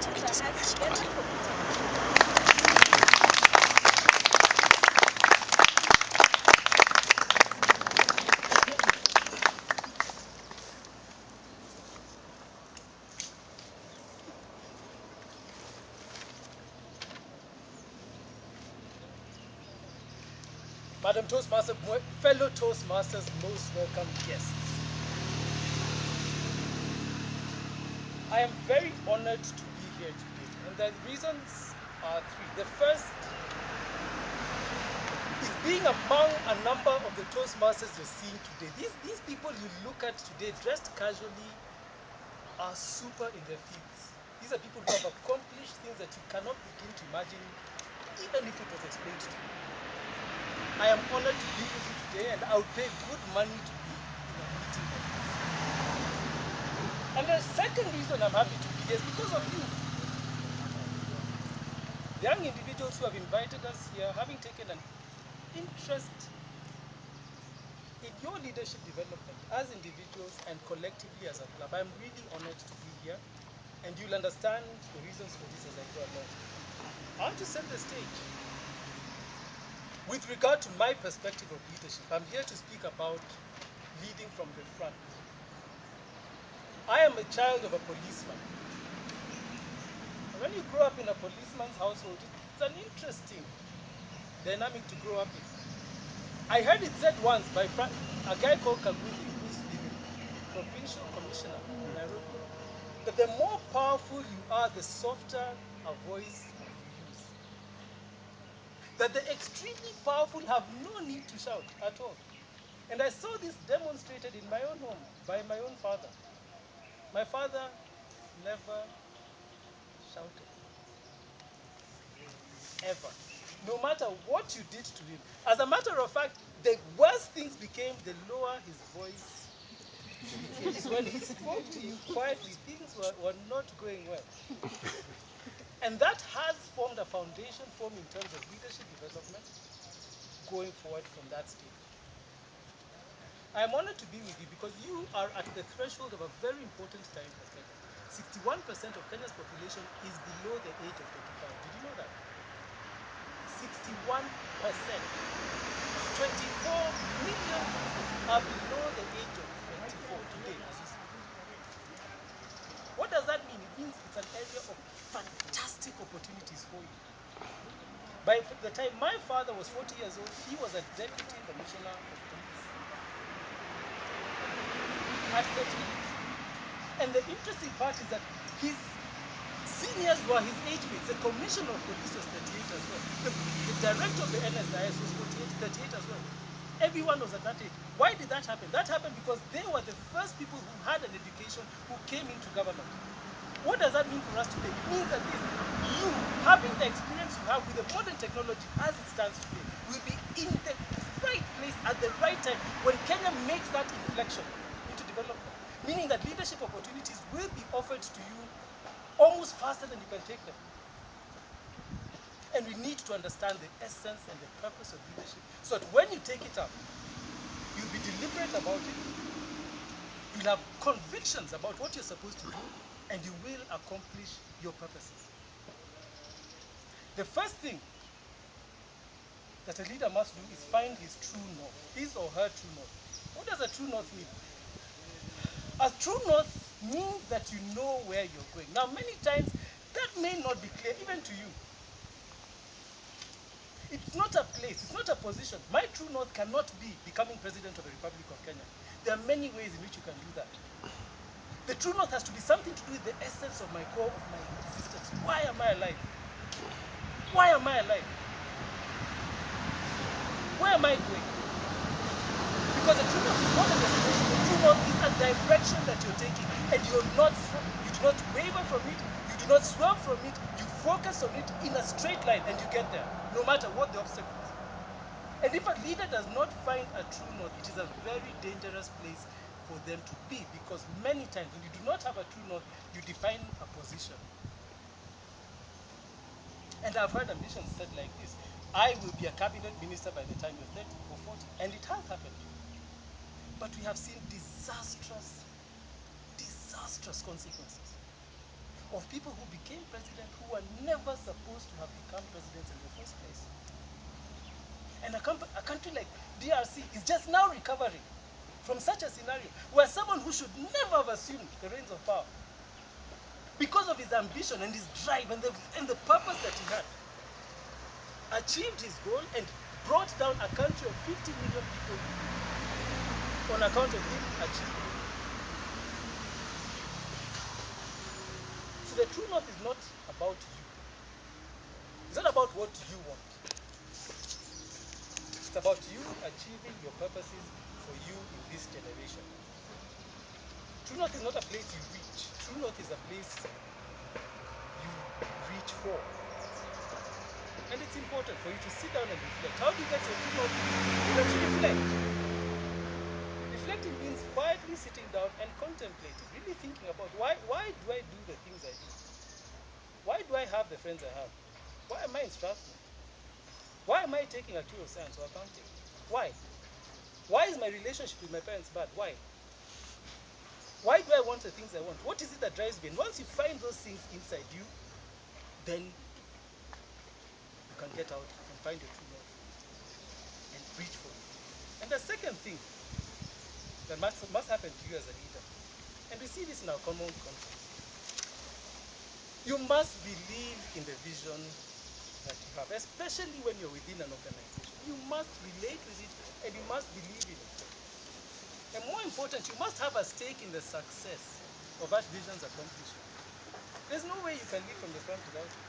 with his mission. Madam Toastmaster, fellow Toastmasters, most welcome guests. I am very honored to be here today, and the reasons are three. The first is being among a number of the Toastmasters you're seeing today. These people you look at today, dressed casually, are super in their fields. These are people who have accomplished things that you cannot begin to imagine, even if it was explained to you. I am honored to be with you today, and I would pay good money to be in a meeting like this. And the second reason I'm happy to be here is because of you. Young individuals who have invited us here, having taken an interest in your leadership development as individuals and collectively as a club. I'm really honored to be here, and you'll understand the reasons for this as I go along. I want to set the stage. With regard to my perspective of leadership, I'm here to speak about leading from the front. I am a child of a policeman. And when you grow up in a policeman's household, it's an interesting dynamic to grow up in. I heard it said once by a guy called Kaguzi, who's the provincial commissioner in Nairobi, that the more powerful you are, the softer a voice you use. That the extremely powerful have no need to shout at all. And I saw this demonstrated in my own home by my own father. My father never shouted, ever. No matter what you did to him. As a matter of fact, the worse things became, the lower his voice became. When he spoke to you quietly, things were not going well. And that has formed a foundation for me in terms of leadership development going forward from that stage. I'm honored to be with you because you are at the threshold of a very important time for Kenya. 61% of Kenya's population is below the age of 25. Did you know that? 61%. 24 million people are below the age of 24 today as we speak. What does that mean? It means it's an area of fantastic opportunities for you. By the time my father was 40 years old, he was a deputy commissioner of police at 38. And the interesting part is that his seniors were his age mates. The commissioner of police was 38 as well. The director of the NSIS was 38 as well. Everyone was at that age. Why did that happen? That happened because they were the first people who had an education who came into government. What does that mean for us today? It means that you, having the experience you have with the modern technology as it stands today, will be in the right place at the right time when Kenya makes that inflection into development. Meaning that leadership opportunities will be offered to you almost faster than you can take them. And we need to understand the essence and the purpose of leadership so that when you take it up, you'll be deliberate about it, you'll have convictions about what you're supposed to do, and you will accomplish your purposes. The first thing that a leader must do is find his true north, his or her true north. What does a true north mean? A true north means that you know where you're going. Now, many times, that may not be clear even to you. It's not a place, it's not a position. My true north cannot be becoming president of the Republic of Kenya. There are many ways in which you can do that. The true north has to be something to do with the essence of my core, of my existence. Why am I alive? Why am I alive? Where am I going? Because the true north is not a destination. The true north is a direction that you're taking, and you do not waver from it. You do not swerve from it. You focus on it in a straight line, and you get there, no matter what the obstacles. And if a leader does not find a true north, it is a very dangerous place for them to be, because many times when you do not have a true north, you define a position. And I've heard ambitions said like this: I will be a cabinet minister by the time you're 30 or 40. And it has happened. But we have seen disastrous consequences. of people who became president who were never supposed to have become presidents in the first place. And a country like DRC is just now recovering from such a scenario where someone who should never have assumed the reins of power, because of his ambition and his drive and the purpose that he had, achieved his goal and brought down a country of 50 million people on account of him achieving. So the true north is not about you. It's not about what you want. It's about you achieving your purposes for you in this generation. True north is not a place you reach. True north is a place you reach for. And it's important for you to sit down and reflect. How do you get your true north? You need to reflect. Reflecting means quietly sitting down and contemplating, really thinking about why do I do the things I do? Why do I have the friends I have? Why am I in Strathmore? Why am I taking actuarial science or accounting? Why? Why is my relationship with my parents bad? Why? Why do I want the things I want? What is it that drives me? And once you find those things inside you, then you can get out and find your true north and reach for it. And the second thing that must happen to you as a leader, and we see this in our common context, you must believe in the vision that you have, especially when you're within an organization. You must relate with it and you must believe in it. And more important, you must have a stake in the success of that vision's accomplishment. There's no way you can lead from the front without it.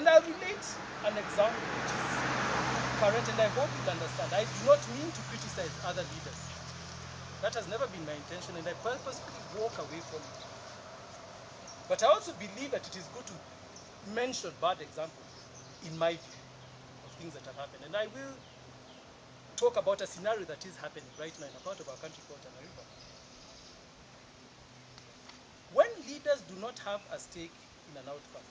And I'll relate an example which is current, and I hope you'll understand. I do not mean to criticize other leaders. That has never been my intention, and I purposefully walk away from it. But I also believe that it is good to mention bad examples, in my view, of things that have happened. And I will talk about a scenario that is happening right now in a part of our country called Tana River. When leaders do not have a stake in an outcome,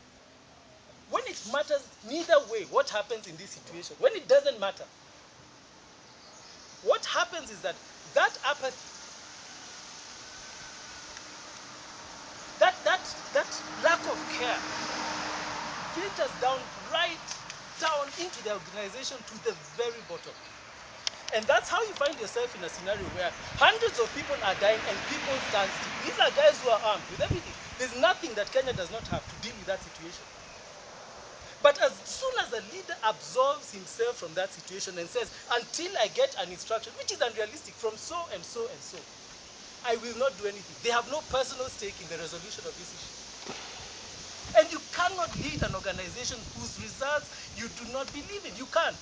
when it matters neither way what happens in this situation, when it doesn't matter, what happens is that that apathy, that lack of care filters down right down into the organization to the very bottom. And that's how you find yourself in a scenario where hundreds of people are dying and people stand still. These are guys who are armed with everything. There's nothing that Kenya does not have to deal with that situation. But as soon as a leader absolves himself from that situation and says, until I get an instruction, which is unrealistic, from so and so and so, I will not do anything. They have no personal stake in the resolution of this issue. And you cannot lead an organization whose results you do not believe in. You can't.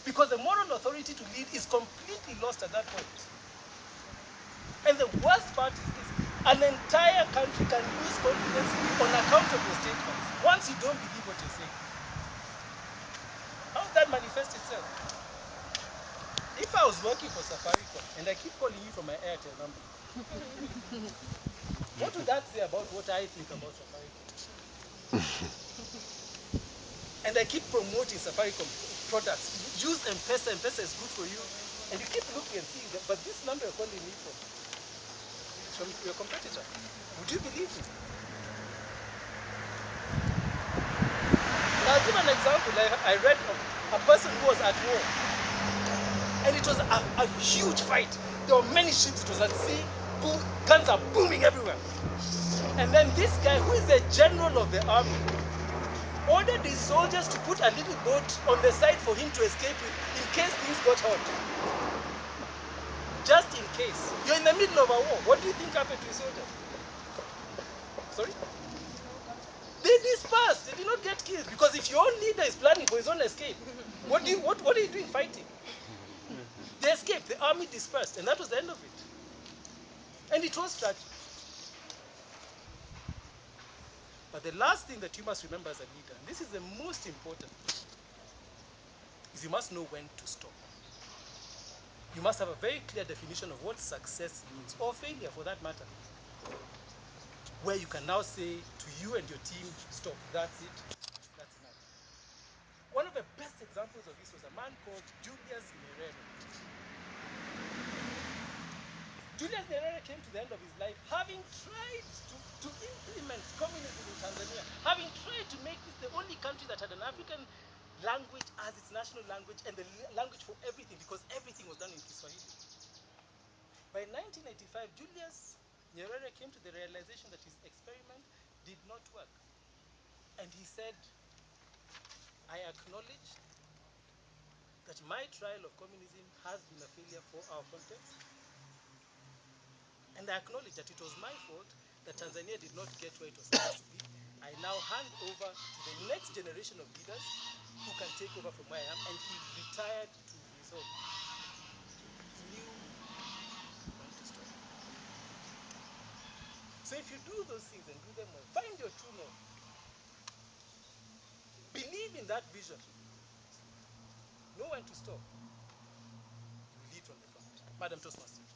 Because the moral authority to lead is completely lost at that point. And the worst part is this: an entire country can lose confidence in you on account of your statements once you don't believe what you're saying. How does that manifest itself? If I was working for Safaricom and I keep calling you from my Airtel number, what would that say about what I think about Safaricom? And I keep promoting Safaricom products. Use M-Pesa. M-Pesa is good for you. And you keep looking and seeing that, but this number you're calling me from is from your competitor. Would you believe me? I'll give an example. I read of a person who was at war. And it was a huge fight. There were many ships. It was at sea. Guns are booming everywhere. And then this guy, who is the general of the army, ordered his soldiers to put a little boat on the side for him to escape with in case things got hot. Just in case. You're in the middle of a war. What do you think happened to his soldiers? Sorry? They dispersed. They did not get killed. Because if your own leader is planning for his own escape, what are you doing fighting? They escaped. The army dispersed. And that was the end of it. And it was tragic. But the last thing that you must remember as a leader, and this is the most important, is you must know when to stop. You must have a very clear definition of what success means, or failure for that matter, where you can now say to you and your team, stop, that's it, that's enough. One of the best examples of this was a man called Julius Nyerere. Julius Nyerere came to the end of his life having tried to implement communism in Tanzania, having tried to make this the only country that had an African language as its national language and the language for everything, because everything was done in Kiswahili. By 1985, Julius Nyerere came to the realization that his experiment did not work. And he said, I acknowledge that my trial of communism has been a failure for our context. And I acknowledge that it was my fault that Tanzania did not get where it was supposed to be. I now hand over to the next generation of leaders who can take over from where I am. And he retired to his home. He knew when to stop. So if you do those things and do them well, find your true north. Believe in that vision. Know when to stop. You will lead from the front. Madam Toastmaster.